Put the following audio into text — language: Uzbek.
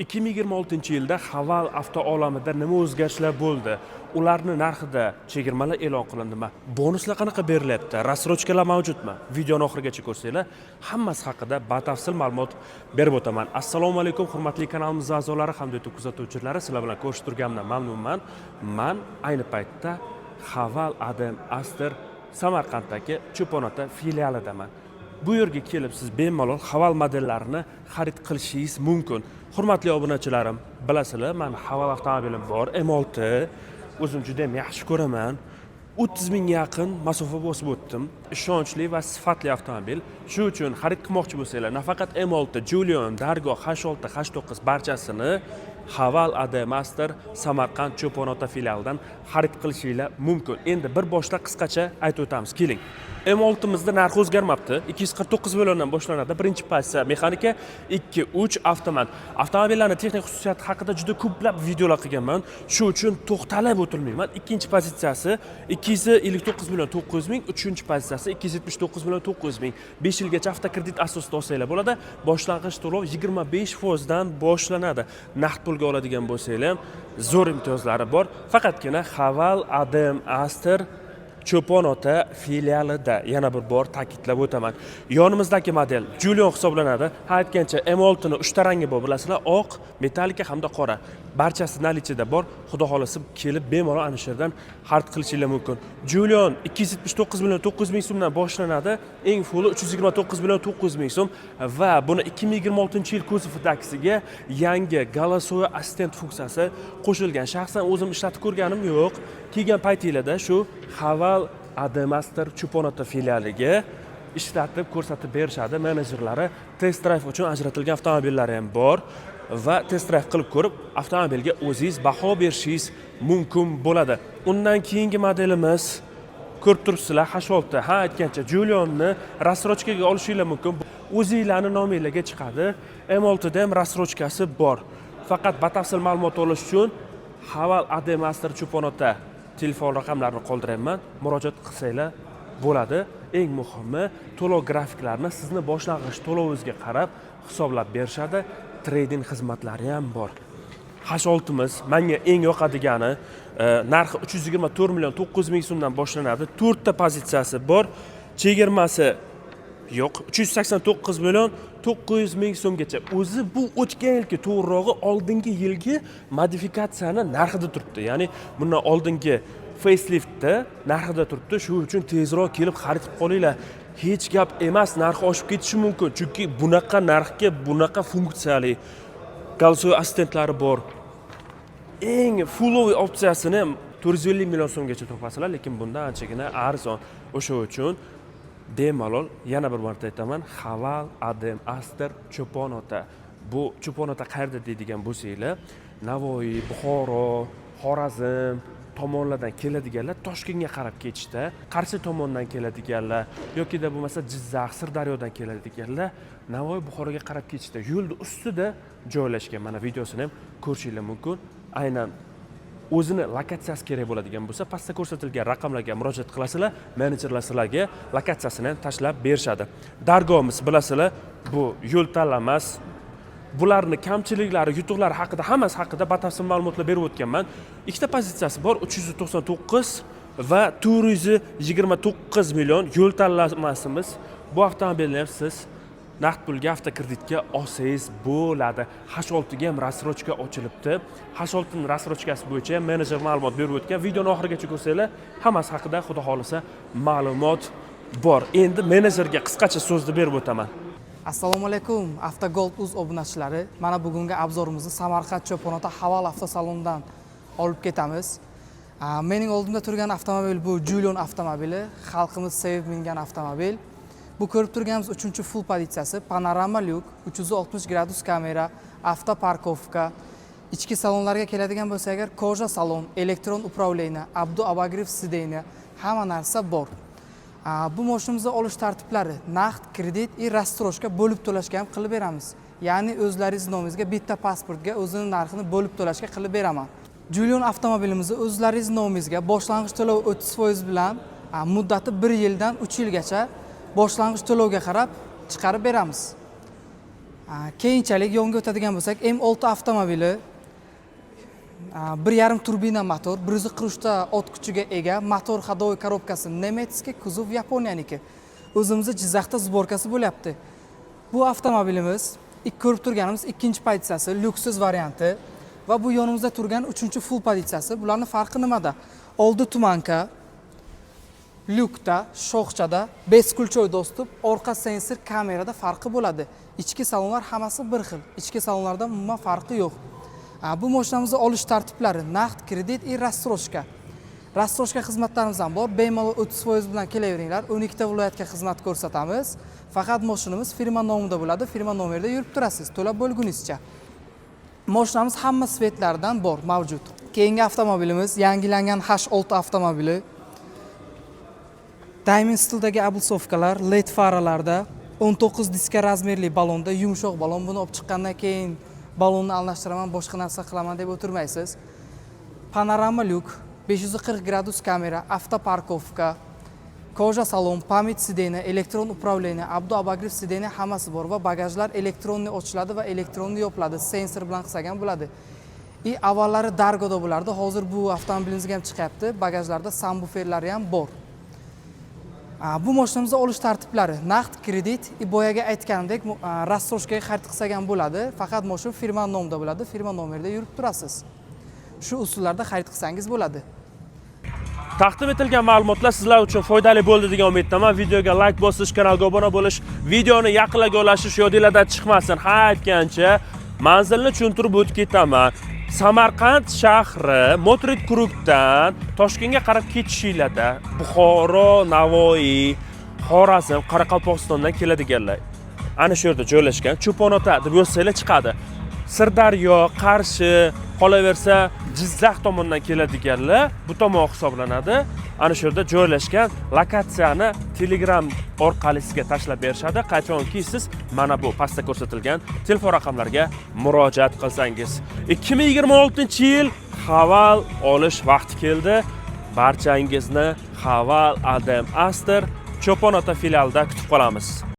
2026-yilda Haval avto olamida nima o'zgarishlar bo'ldi? Ularning narxida chegirmalar e'lon qilindimi? Bonuslar qanaqa berilyapti? Rassrochkalar mavjudmi? Videoni oxirigacha ko'rsanglar, hammasi haqida batafsil ma'lumot berib o'taman. Assalomu alaykum, hurmatli kanalimiz a'zolari hamda YouTube kuzatuvchilari, sizlar bilan ko'rishib turganimdan mamnunman. Men ayni paytda Haval Adem Aster Samarqanddagi Cho'ponota filialidaman. Bu yerga kelib siz bemalol Haval modellarini xarid qilishingiz mumkin. Hurmatli obunachilarim, bilasizlar, men Haval avtomobilim bor, M6. O'zim juda ham yaxshi ko'raman. 30 ming yaqin masofa bosib o'tdim. Ishonchli va sifatli avtomobil. Shuning uchun xarid qilmoqchi bo'lsanglar, nafaqat M6, Julion, Dargo, H6, H9 barchasini Haval Adem Aster Samarqand Cho'ponota filialidan xarid qilishinglar mumkin. Endi bir boshda qisqacha aytib o'tamiz. Keling. M6mizda narxi o'zgarmabdi. 249 milliondan boshlanadi. Birinchi pozitsiya mexanika, 2-3 avtomat. Avtomobillarning texnik xususiyati haqida juda ko'plab videolar qilganman. Shuning uchun to'xtalib o'tirmayman. Ikkinchi pozitsiyasi 259 million 900 ming, uchinchi pozitsiyasi 279 million 900 ming. 5 yilgacha avtokredit asosida olsanglar bo'ladi. Boshlang'ich to'lov 25% dan boshlanadi. Naqd pulga oladigan bo'lsanglar ham zo'r imtiyozlari bor. Faqatgina Haval Adem Aster Cho'ponota filialida yana bir bor ta'kidlab o'taman. Yonimizdagi model Julion hisoblanadi. Ha, aytgancha M6 ni 3 ta rangi bor, bilasizlar, oq, metallika hamda qora. Barchasi nalichida bor. Xudo xolasa kelib bemalol ana shu yerdan xarid qilishingiz mumkin. Julion 279 million 900 ming so'mdan boshlanadi. Eng fulli 329 million 900 ming so'm va buni 2026-yil kuzovidagisiga yangi голосовой assistent funksiyasi qo'shilgan. Shaxsan o'zim ishlatib ko'rganim yo'q. Kelgan paytingizda shu Haval Adem Aster Cho'ponota filialiga ishlatib ko'rsatib berishadi menejerlari. Test drive uchun ajratilgan avtomobillari ham bor va test drive qilib ko'rib avtomobilga o'zingiz baho berishingiz mumkin bo'ladi. Undan keyingi modelimiz ko'rib turibsizlar, H6. Ha, aytgancha Julionni rassrochkaga olishingiz mumkin. O'zingizlarning nomingizga chiqadi. M6da ham rassrochkasi bor. Faqat batafsil ma'lumot olish uchun Haval Adem Aster Cho'ponota telefon raqamlarini qoldirayman. Murojaat qilsanglar bo'ladi. Eng muhimi, to'lov grafiklarini sizni boshlang'ich to'lovingizga qarab hisoblab berishadi. Trading xizmatlari ham bor. H6miz menga eng yoqadigani, narxi 324 million 900 ming so'mdan boshlanadi. 4 ta pozitsiyasi bor. Chegirmasi yo'q. 389 million 900 ming so'mgacha. O'zi bu o'tgan yilgi, to'g'rirog'i oldingi yilgi modifikatsiyani narxida turibdi. Ya'ni bundan oldingi faceliftda narxida turibdi. Shuning uchun tezroq kelib xarid qilib qolinglar. Hech gap emas, narxi oshib ketishi mumkin. Chunki bunaqa narxga bunaqa funksiyali голосовой assistentlari bor. Eng fullowy opsiyasini 450 million so'mgacha topasizlar, lekin bundan anchagina arzon. O'sha uchun bemalol yana bir marta aytaman, Haval Adem Aster Cho'ponota. Bu Cho'ponota qayerda deydigan bo'lsanglar, Navoiy, Buxoro, Xorazm tomonlardan keladiganlar Toshkentga qarab ketishda, Qarshi tomondan keladiganlar yoki-da bo'lmasa Jizzax, Sirdaryodan keladiganlar Navoiy, Buxoroga qarab ketishda yo'lda ustida joylashgan. Mana videosini ham ko'rishingiz mumkin. Aynan o'zini lokatsiyasi kerak bo'ladigan bo'lsa, pastda ko'rsatilgan raqamlarga murojaat qilasizlar, menejerlar sizlarga lokatsiyasini ham tashlab berishadi. Dargomiz, bilasizlar, bu yo'l tanlamas. Bularning kamchiliklari, yutuqlari haqida, hammasi haqida batafsil ma'lumotlar berib o'tganman. Ikkita pozitsiyasi bor, 399 va 429 million yo'l tanlamasimiz. Bu avtomobilni ham siz naqd pulga avtokreditga olsangiz bo'ladi. H6ga ham rassrochka ochilibdi. H6ning rassrochkasi bo'yicha ham menejer ma'lumot berib o'tgan. Videoni oxirigacha ko'rsanglar, hammasi haqida xudo xolasa ma'lumot bor. Endi menejerga qisqacha so'zni berib o'taman. Assalomu alaykum, Avtogold.uz obunachilari. Mana bugungi obzorimizni Samarqand Cho'ponota Haval avtosalonidan olib ketamiz. Mening oldimda turgan avtomobil bu Julion avtomobili, xalqimiz sevib mingan avtomobil. Bu ko'rib turganimiz 3-full pozitsiyasi, panorama lyuk, 360 gradus kamera, avto parkovka. Ichki salonlarga keladigan bo'lsa agar, koja salon, elektron upravleniya, abdu abagriv sideniya, hamma narsa bor. Bu mashinamizni olish tartiblari naqd, kredit va rassrochka bo'lib to'lashga ham qilib beramiz. Ya'ni o'zlaringiz nomingizga bitta pasportga o'zining narxini bo'lib to'lashga qilib beraman. Julion avtomobilimizni o'zlaringiz nomingizga boshlang'ich to'lov 30% bilan muddati 1 yildan 3 yilgacha boshlang'ich to'lovga qarab chiqarib beramiz. Keyinchalik yonga o'tadigan bo'lsak, M6 avtomobili 1.5 turbina motor, 140 ta ot kuchiga ega, motor ходовой korobkasi nemetskiy, kuzov yaponiyaniki. O'zimizda Jizzaxda sborkasi bo'lyapti. Bu avtomobilimiz ko'rib turganimiz ikkinchi pozitsiyasi, lyuksus varianti va bu yonimizda turgan 3-full pozitsiyasi. Bularning farqi nimada? Oldi tumanka, lyukda, shoxchada, beskulchoy dostуп, orqa sensor kamerada farqi bo'ladi. Ichki salonlar hammasi bir xil. Ichki salonlarda umuman farqi yo'q. Bu mashinamizni olish tartiblari naqd, kredit va рассрочка. Рассрочка xizmatlarimiz ham bor. Bemalol 30% bilan kelaveringlar. 12 ta viloyatga xizmat ko'rsatamiz. Faqat mashinamiz firma nomida bo'ladi. Firma nomerida yurib turasiz, to'lab bo'lgunizcha. Mashinamiz hamma svetlardan bor, mavjud. Keyingi avtomobilimiz yangilangan H6 avtomobili. Diamond stildagi ablsovkalar, LED faralarda, 19 diska razmerli balonda, yumshoq balon. Buni olib chiqqandan keyin balonni almashtiraman, boshqa narsa qilaman deb o'tirmaysiz. Panorama lyuk, 540 gradus kamera, avtoparkovka, koja salon, pamyat sideniya, elektron upravleniya, abdu-abagriv sideniya hammasi bor va bagajlar elektronniy ochiladi va elektronniy yopiladi. Sensor bilan qilsagan bo'ladi. Avvallari Dargoda bo'lardi, hozir bu avtomobilimizga ham chiqyapti. Bagajlarda subwooferlari ham bor. Bu mashinamizni olish tartiblari naqd, kredit, boyaga aytganimdek рассрочкаga xarid qilsagan bo'ladi. Faqat mashina firma nomida bo'ladi, firma nomerida yurib turasiz. Shu usullarda xarid qilsangiz bo'ladi. Taqdim etilgan ma'lumotlar sizlar uchun foydali bo'ldi degan umiddaman. Videoga like bosish, kanalga obuna bo'lish, videoni yaqinlarga ulashish yodingizdan chiqmasin. Ha aytgancha, manzilni tushuntirib o'tib ketaman. Samarqand shahri Motrid Kurukdan Toshkentga qarab ketishinglarda Buxoro, Navoiy, Xorazm, Qoraqalpog'istondan keladiganlar ana shu yerda joylashgan. Cho'ponota deb yozsanglar chiqadi. Sirdaryo, Qarshi, qolaversa Jizzax tomondan keladiganlar bu tomon hisoblanadi. Ana shu yerda joylashgan. Lokatsiyani Telegram orqali sizga tashlab berishadi. Qachonki siz mana bu pastda ko'rsatilgan telefon raqamlariga murojaat qilsangiz. 2026-yil Haval olish vaqti keldi. Barchangizni Haval Adam Aster Cho'ponota filialida kutib qolamiz.